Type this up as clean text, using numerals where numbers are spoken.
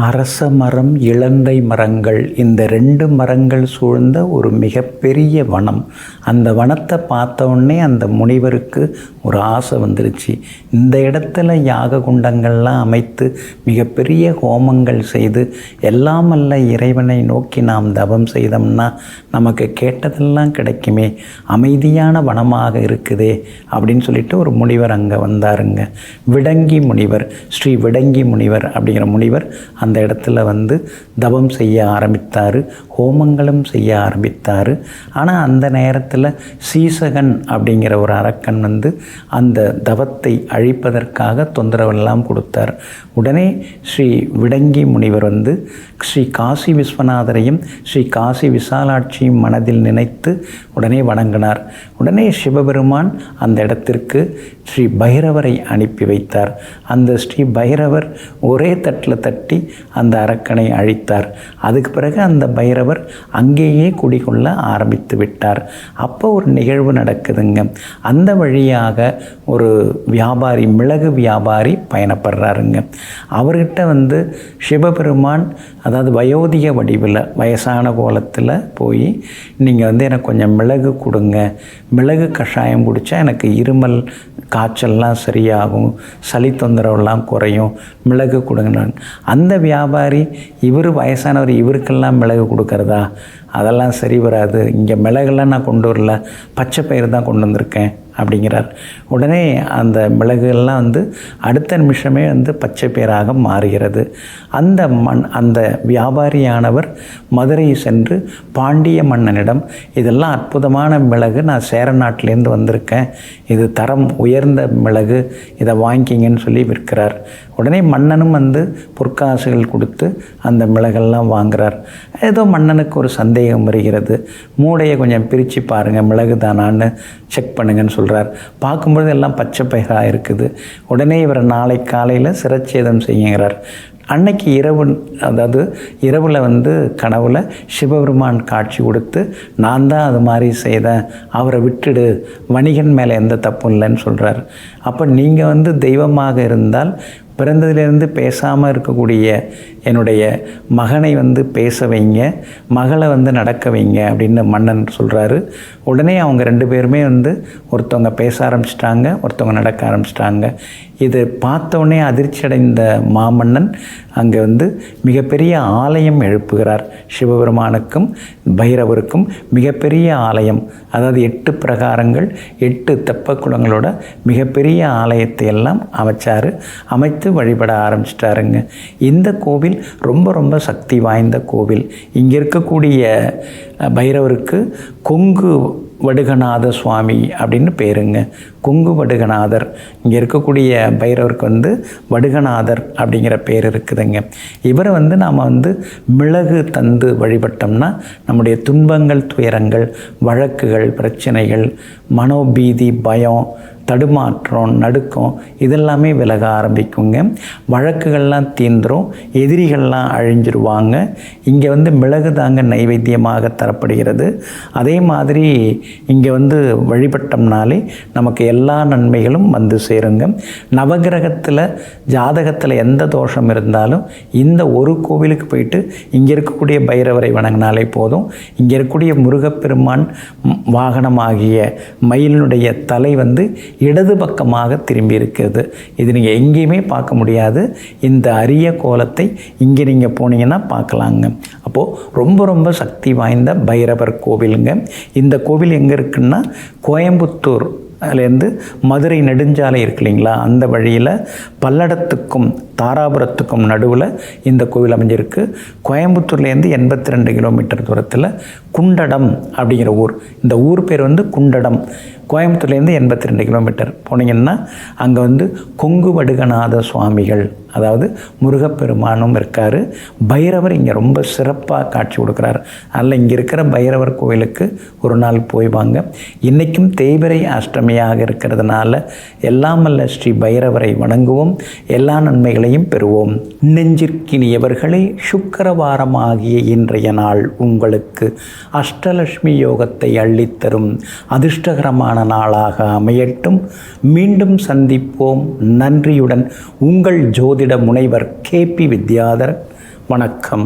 அரச மரம், இலந்தை மரங்கள், இந்த 2 மரங்கள் சூழ்ந்த ஒரு மிகப்பெரிய வனம். அந்த வனத்தை பார்த்த உடனே அந்த முனிவருக்கு ஒரு ஆசை வந்துருச்சு. இந்த இடத்துல யாக குண்டங்கள்லாம் அமைத்து மிகப்பெரிய ஹோமங்கள் செய்து எல்லாம் அல்ல இறைவனை நோக்கி நாம் தவம் செய்தோம்னா நமக்கு கேட்டதெல்லாம் கிடைக்குமே, அமைதியான வனமாக இருக்குதே அப்படின்னு சொல்லிட்டு ஒரு முனிவர் அங்கே வந்தாருங்க. விடங்கி முனிவர், ஸ்ரீ விடங்கி முனிவர் அப்படிங்கிற முனிவர் அந்த இடத்துல வந்து தவம் செய்ய ஆரம்பித்தார், ஹோமங்களும் செய்ய ஆரம்பித்தார். ஆனால் அந்த நேரத்தில் சீசகன் அப்படிங்கிற ஒரு அரக்கன் வந்து அந்த தவத்தை அழிப்பதற்காக தொந்தரவெல்லாம் கொடுத்தார். உடனே ஸ்ரீ விடங்கி முனிவர் வந்து ஸ்ரீ காசி விஸ்வநாதரையும் ஸ்ரீ காசி விசாலாட்சியும் மனதில் நினைத்து உடனே வணங்கினார். உடனே சிவபெருமான் அந்த இடத்திற்கு ஸ்ரீ பைரவரை அனுப்பி வைத்தார். அந்த ஸ்ரீ பைரவர் ஒரே தட்டில் தட்டி அந்த அரக்கனை அழித்தார். அதுக்கு பிறகு அந்த பைரவர் அங்கேயே குடிகொள்ள ஆரம்பித்து விட்டார். அப்போ ஒரு நிகழ்வு நடக்குதுங்க. அந்த வழியாக ஒரு வியாபாரி, மிளகு வியாபாரி பயணப்படுறாருங்க. அவர்கிட்ட வந்து சிவபெருமான், அதாவது வயோதிக வடிவில் வயசான கோலத்தில் போய், நீங்கள் வந்து எனக்கு கொஞ்சம் மிளகு கொடுங்க, மிளகு கஷாயம் குடித்தா எனக்கு இருமல் காய்ச்சல்லாம் சரியாகும், சளி தொந்தரவுலாம் குறையும், மிளகு கொடுங்க. அந்த வியாபாரி, இவர் வயசானவர், இவருக்கெல்லாம் மிளகு கொடுக்கறதா, அதெல்லாம் சரி வராது, இங்கே மிளகுலாம் நான் கொண்டு வரல, பச்சை பயிறு தான் கொண்டு வந்திருக்கேன் அப்படிங்கிறார். உடனே அந்த மிளகுலாம் வந்து அடுத்த நிமிஷமே வந்து பச்சை பயிராக மாறுகிறது. அந்த வியாபாரியானவர் மதுரை சென்று பாண்டிய மன்னனிடம், இதெல்லாம் அற்புதமான மிளகு, நான் சேர நாட்டிலேருந்து வந்திருக்கேன், இது தரம் உயர்ந்த மிளகு, இதை வாங்கிங்கன்னு சொல்லி விற்கிறார். உடனே மன்னனும் வந்து பொற்காசுகள் கொடுத்து அந்த மிளகெல்லாம் வாங்குகிறார். ஏதோ மன்னனுக்கு ஒரு சந்தேகம் வருகிறது, மூடையை கொஞ்சம் பிரித்து பாருங்கள், மிளகு தானான்னு செக் பண்ணுங்கன்னு சொல்கிறார். பார்க்கும்பொழுது எல்லாம் பச்சை பயிராக இருக்குது. உடனே இவரை நாளை காலையில் சிரச்சேதம் செய்யுங்கிறார். அன்னைக்கு இரவு, அதாவது இரவில் வந்து கனவுல சிவபெருமான் காட்சி கொடுத்து, நான் தான் அது மாதிரி செய்தேன், அவரை விட்டுடு, வணிகன் மேலே எந்த தப்பும் இல்லைன்னு சொல்கிறார். அப்போ நீங்கள் வந்து தெய்வமாக இருந்தால் பிறந்ததிலிருந்து பேசாமல் இருக்கக்கூடிய என்னுடைய மகனை வந்து பேச வைங்க, மகளை வந்து நடக்க வைங்க அப்படின்னு மன்னன் சொல்கிறாரு. உடனே அவங்க 2 பேருமே வந்து ஒருத்தவங்க பேச ஆரம்பிச்சிட்டாங்க, ஒருத்தவங்க நடக்க ஆரம்பிச்சிட்டாங்க. இது பார்த்தோடனே அதிர்ச்சி அடைந்த மாமன்னன் அங்கே வந்து மிகப்பெரிய ஆலயம் எழுப்புகிறார். சிவபெருமானுக்கும் பைரவருக்கும் மிகப்பெரிய ஆலயம், அதாவது 8 பிரகாரங்கள், 8 தெப்ப குளங்களோட மிகப்பெரிய ஆலயத்தை எல்லாம் அமைத்து வழிபட ஆரம்பிச்சிட்டாருங்க. இந்த கோவில் ரொம்ப ரொம்ப சக்தி வாய்ந்த கோவில். இங்கே இருக்கக்கூடிய பைரவருக்கு கொங்கு வடுகநாத சுவாமி அப்படின்னு பேருங்க. கொங்கு வடுகநாதர். இங்கே இருக்கக்கூடிய பைரவருக்கு வந்து வடுகநாதர் அப்படிங்கிற பேர் இருக்குதுங்க. இவரை வந்து நாம் வந்து மிளகு தந்து வழிபட்டோம்னா நம்முடைய துன்பங்கள், துயரங்கள், வழக்குகள், பிரச்சனைகள், மனோபீதி, பயம், தடுமாற்றம், நடுக்கம், இதெல்லாமே விலக ஆரம்பிக்குங்க. வழக்குகள்லாம் தீந்துரும், எதிரிகள்லாம் அழிஞ்சிருவாங்க. இங்கே வந்து மிளகு தாங்க நைவேத்தியமாக தரப்படுகிறது. அதே மாதிரி இங்கே வந்து வழிபட்டோம்னாலே நமக்கு எல்லா நன்மைகளும் வந்து சேருங்க. நவகிரகத்தில், ஜாதகத்தில் எந்த தோஷம் இருந்தாலும் இந்த ஒரு கோவிலுக்கு போயிட்டு இங்கே இருக்கக்கூடிய பைரவரை வணங்கினாலே போதும். இங்கே இருக்கக்கூடிய முருகப்பெருமான் வாகனமாகிய மயிலினுடைய தலை வந்து இடது பக்கமாக திரும்பி இருக்கிறது. இது நீங்கள் எங்கேயுமே பார்க்க முடியாது. இந்த அரிய கோலத்தை இங்கே நீங்கள் போனீங்கன்னா பார்க்கலாங்க. அப்போது ரொம்ப ரொம்ப சக்தி வாய்ந்த பைரவர் கோவிலுங்க. இந்த கோவில் எங்கே இருக்குன்னா, கோயம்புத்தூர் அதுலேருந்து மதுரை நெடுஞ்சாலை இருக்கு இல்லைங்களா, அந்த வழியில் பல்லடத்துக்கும் தாராபுரத்துக்கும் நடுவில் இந்த கோவில் அமைஞ்சிருக்கு. கோயம்புத்தூர்லேருந்து 82 கிலோமீட்டர் தூரத்தில் குண்டடம் அப்படிங்கிற ஊர், இந்த ஊர் பேர் வந்து குண்டடம். கோயம்புத்தூர்லேருந்து 82 கிலோமீட்டர் போனீங்கன்னா அங்கே வந்து கொங்கு வடுகநாத சுவாமிகள், அதாவது முருகப்பெருமானும் இருக்கார். பைரவர் இங்கே ரொம்ப சிறப்பாக காட்சி கொடுக்குறார். அதில் இங்கே இருக்கிற பைரவர் கோவிலுக்கு ஒரு நாள் போய் வாங்க. இன்றைக்கும் தேய்பிறை அஷ்டமியாக இருக்கிறதுனால எல்லாமல்ல ஸ்ரீ பைரவரை வணங்குவோம், எல்லா நன்மைகளையும் பெறுவோம். நெஞ்சிற்கினியவர்களே, சுக்கிரவாரமாகிய இன்றைய நாள் உங்களுக்கு அஷ்டலட்சுமி யோகத்தை அள்ளித்தரும் அதிர்ஷ்டகரமான நாளாக அமையட்டும். மீண்டும் சந்திப்போம். நன்றியுடன் உங்கள் ஜோதிட முனைவர் KP வித்யாதர். வணக்கம்.